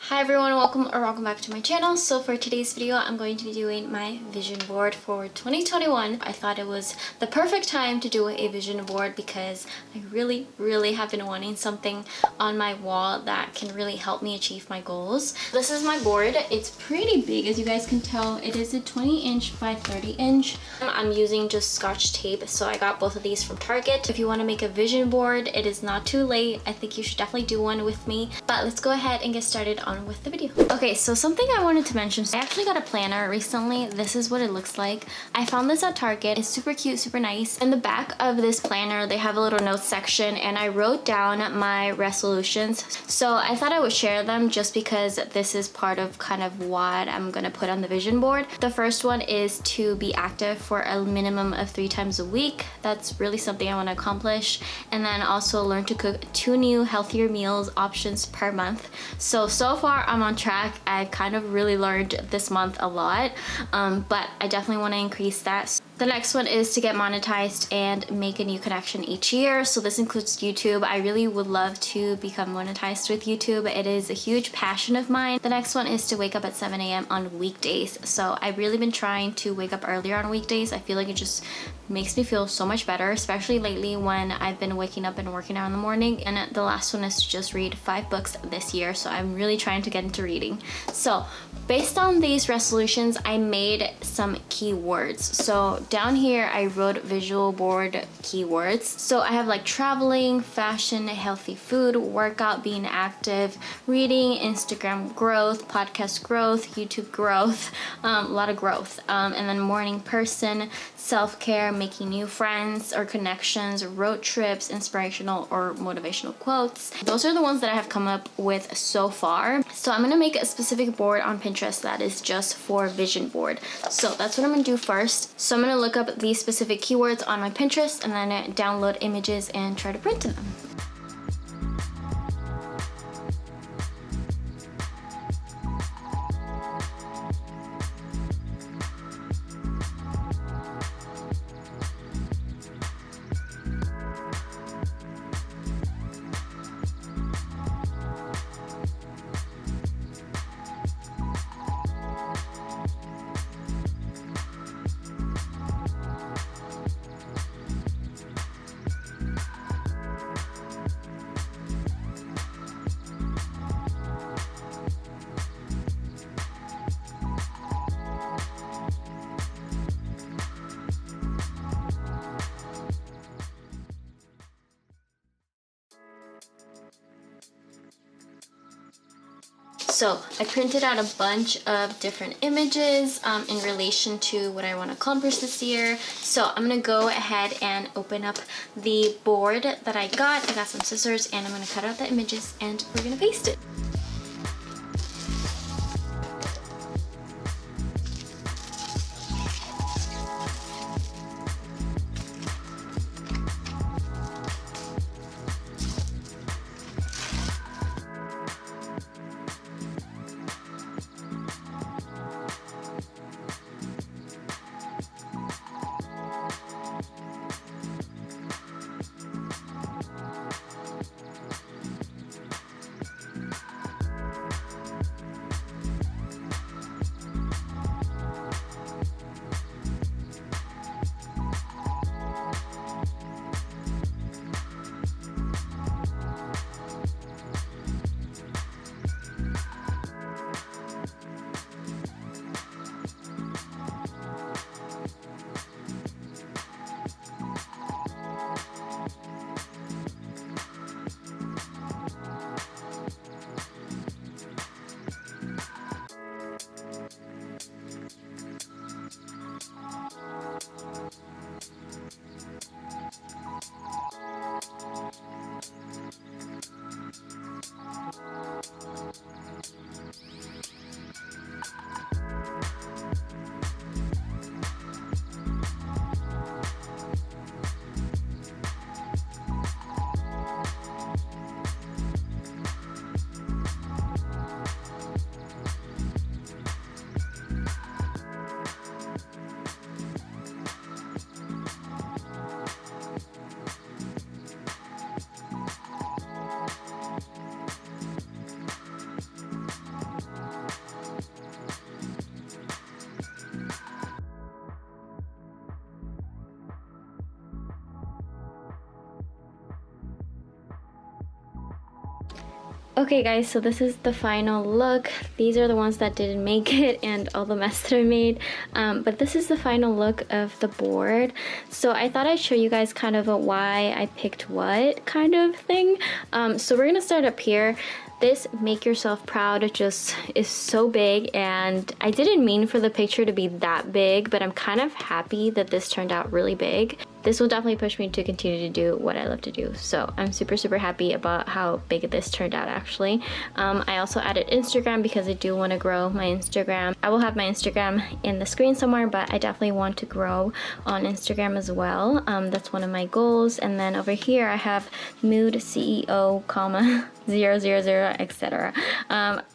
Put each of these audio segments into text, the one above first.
Hi everyone, welcome back to my channel. So for today's video, I'm going to be doing my vision board for 2021. I thought it was the perfect time to do a vision board because I really have been wanting something on my wall that can really help me achieve my goals. This is my board. It's pretty big, as you guys can tell. It is a 20-inch by 30-inch. I'm using just Scotch tape, so I got both of these from Target. If you want to make a vision board, it is not too late. I think you should definitely do one with me. But let's go ahead and get started on with the video. Okay, so something I wanted to mention, I actually got a planner recently. This is what it looks like. I found this at Target. It's super cute, super nice. In the back of this planner, they have a little notes section, and I wrote down my resolutions. So I thought I would share them just because this is part of kind of what I'm gonna put on the vision board. The first one is to be active for a minimum of 3 times a week. That's really something I want to accomplish. And then also learn to cook 2 new healthier meals options per month. So far I'm on track. I've kind of really learned this month a lot, but I definitely want to increase that. The next one is to get monetized and make a new connection each year. So this includes YouTube. I really would love to become monetized with YouTube. It is a huge passion of mine. The next one is to wake up at 7 a.m. on weekdays. So I've really been trying to wake up earlier on weekdays. I feel like it just makes me feel so much better, especially lately when I've been waking up and working out in the morning. And the last one is to just read 5 books this year. So I'm really trying to get into reading. So based on these resolutions, I made some keywords. So down here I wrote visual board keywords. So I have like traveling, fashion, healthy food, workout, being active, reading, Instagram growth, podcast growth, YouTube growth, a lot of growth, and then morning person, self-care, making new friends or connections, road trips, inspirational or motivational quotes. Those are the ones that I have come up with so far. So I'm gonna make a specific board on Pinterest that is just for vision board. So that's what I'm gonna do first. So I'm gonna look up these specific keywords on my Pinterest and then download images and try to print them. So I printed out a bunch of different images in relation to what I want to accomplish this year. So I'm gonna go ahead and open up the board that I got. I got some scissors and I'm gonna cut out the images and we're gonna paste it. Okay guys, so this is the final look. These are the ones that didn't make it and all the mess that I made. But this is the final look of the board. So I thought I'd show you guys kind of a why I picked what kind of thing. So we're gonna start up here. This Make Yourself Proud just is so big, and I didn't mean for the picture to be that big, but I'm kind of happy that this turned out really big. This will definitely push me to continue to do what I love to do. So I'm super happy about how big this turned out actually. I also added Instagram because I do want to grow my Instagram. I will have my Instagram in the screen somewhere, but I definitely want to grow on Instagram as well. That's one of my goals. And then over here I have Mood CEO, comma 000, etc.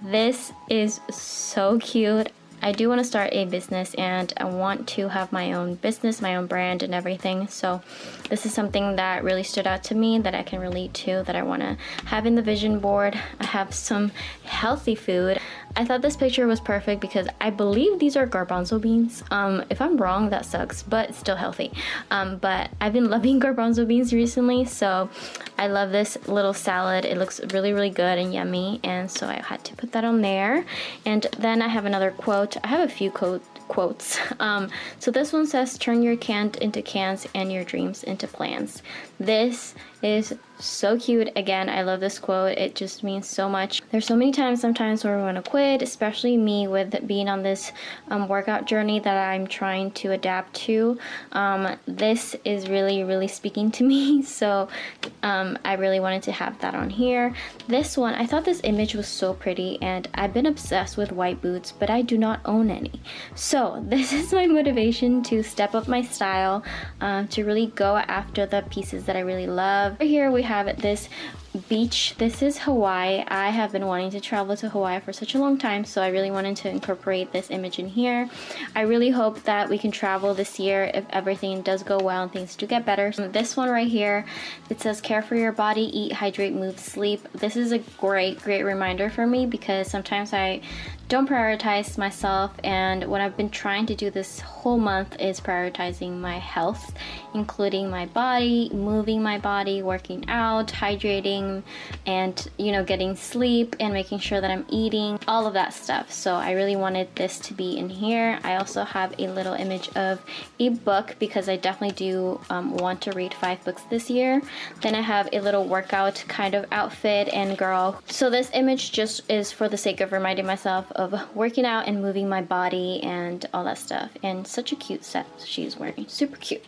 This is so cute. I do want to start a business and I want to have my own business, my own brand and everything. So this is something that really stood out to me that I can relate to, that I want to have in the vision board. I have some healthy food. I thought this picture was perfect because I believe these are garbanzo beans. If I'm wrong, that sucks, but it's still healthy. But I've been loving garbanzo beans recently, so I love this little salad. It looks really good and yummy, and so I had to put that on there. And then I have another quote. I have a few quotes. So this one says, turn your can't into cans and your dreams into plans. This is so cute. Again, I love this quote. It just means so much. There's so many times sometimes where we want to quit, especially me with being on this workout journey that I'm trying to adapt to. This is really speaking to me, so I really wanted to have that on here. This one, I thought this image was so pretty, and I've been obsessed with white boots, but I do not own any. So this is my motivation to step up my style, to really go after the pieces that I really love. Here we have this beach. This is Hawaii. I have been wanting to travel to Hawaii for such a long time, so I really wanted to incorporate this image in here. I really hope that we can travel this year if everything does go well and things do get better. This one right here, it says care for your body, eat, hydrate, move, sleep. This is a great reminder for me because sometimes I don't prioritize myself, and what I've been trying to do this whole month is prioritizing my health, including my body, moving my body, working out, hydrating, and getting sleep and making sure that I'm eating, all of that stuff. So I really wanted this to be in here. I also have a little image of a book because I definitely do want to read 5 books this year. Then I have a little workout kind of outfit and girl. So this image just is for the sake of reminding myself of working out and moving my body and all that stuff. And such a cute set she's wearing, super cute.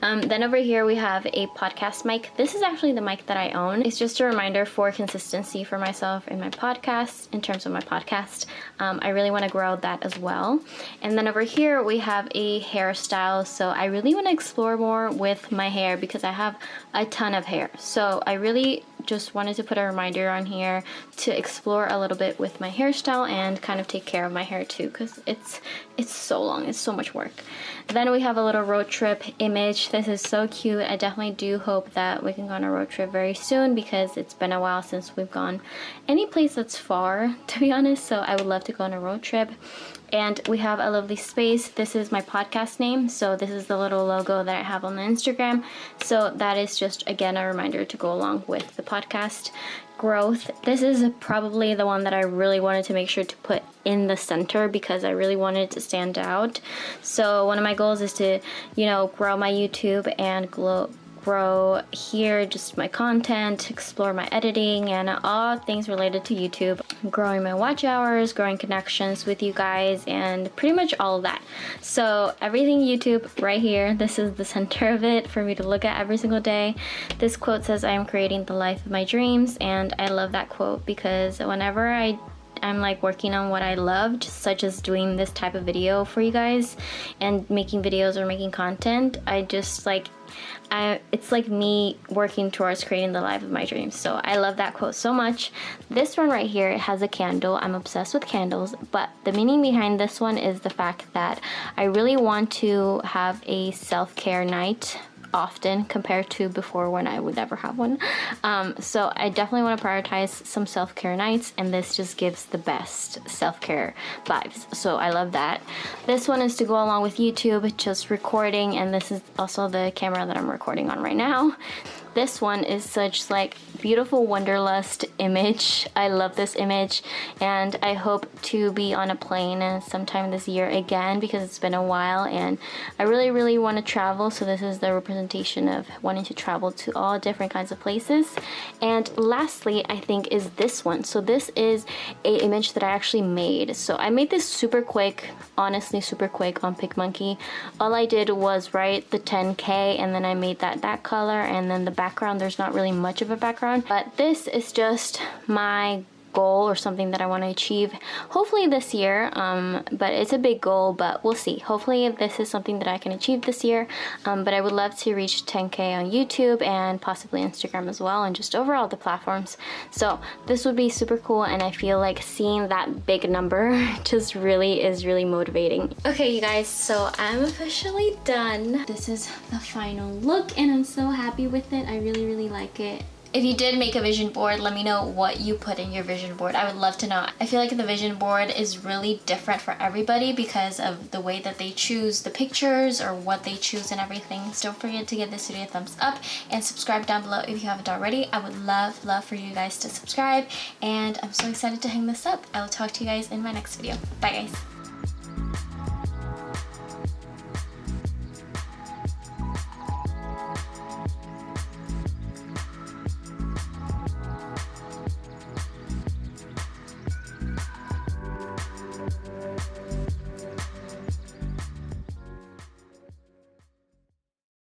Then over here we have a podcast mic. This is actually the mic that I own. It's just a reminder for consistency for myself in my podcast, in terms of my podcast. I really want to grow that as well. And then over here we have a hairstyle. So I really want to explore more with my hair because I have a ton of hair. So I really just wanted to put a reminder on here to explore a little bit with my hairstyle and kind of take care of my hair too, because it's so long, it's so much work. Then we have a little road trip image. This is so cute. I definitely do hope that we can go on a road trip very soon because it's been a while since we've gone any place that's far, to be honest, so I would love to go on a road trip. And we have a lovely space. This is my podcast name, so this is the little logo that I have on the Instagram. So that is just, again, a reminder to go along with the podcast growth. This is probably the one that I really wanted to make sure to put in the center because I really wanted it to stand out. So one of my goals is to, grow my YouTube and grow here just my content, explore my editing and all things related to YouTube, growing my watch hours, growing connections with you guys, and pretty much all of that. So everything YouTube right here, this is the center of it for me to look at every single day. This quote says, I am creating the life of my dreams, and I love that quote because whenever I'm like working on what I loved, such as doing this type of video for you guys and making videos or making content, I just it's like me working towards creating the life of my dreams. So I love that quote so much. This one right here, it has a candle. I'm obsessed with candles, but the meaning behind this one is the fact that I really want to have a self-care night often compared to before when I would never have one. So I definitely want to prioritize some self-care nights, and this just gives the best self-care vibes. So I love that. This one is to go along with YouTube, just recording, and this is also the camera that I'm recording on right now. this one is such like beautiful wanderlust image. I love this image, and I hope to be on a plane sometime this year again because it's been a while and I really want to travel. So this is the representation of wanting to travel to all different kinds of places. And lastly, I think is this one. So this is a image that I actually made. So I made this super quick, honestly super quick on PicMonkey. All I did was write the 10K and then I made that color, and then the background, there's not really much of a background, but this is just my goal or something that I want to achieve hopefully this year, but it's a big goal, but we'll see. Hopefully this is something that I can achieve this year, but I would love to reach 10K on YouTube and possibly Instagram as well, and just overall the platforms. So this would be super cool, and I feel like seeing that big number just really is really motivating. Okay you guys, so I'm officially done. This is the final look and I'm so happy with it. I really like it. If you did make a vision board, let me know what you put in your vision board. I would love to know. I feel like the vision board is really different for everybody because of the way that they choose the pictures or what they choose and everything. So don't forget to give this video a thumbs up and subscribe down below if you haven't already. I would love for you guys to subscribe, and I'm so excited to hang this up. I will talk to you guys in my next video. Bye guys.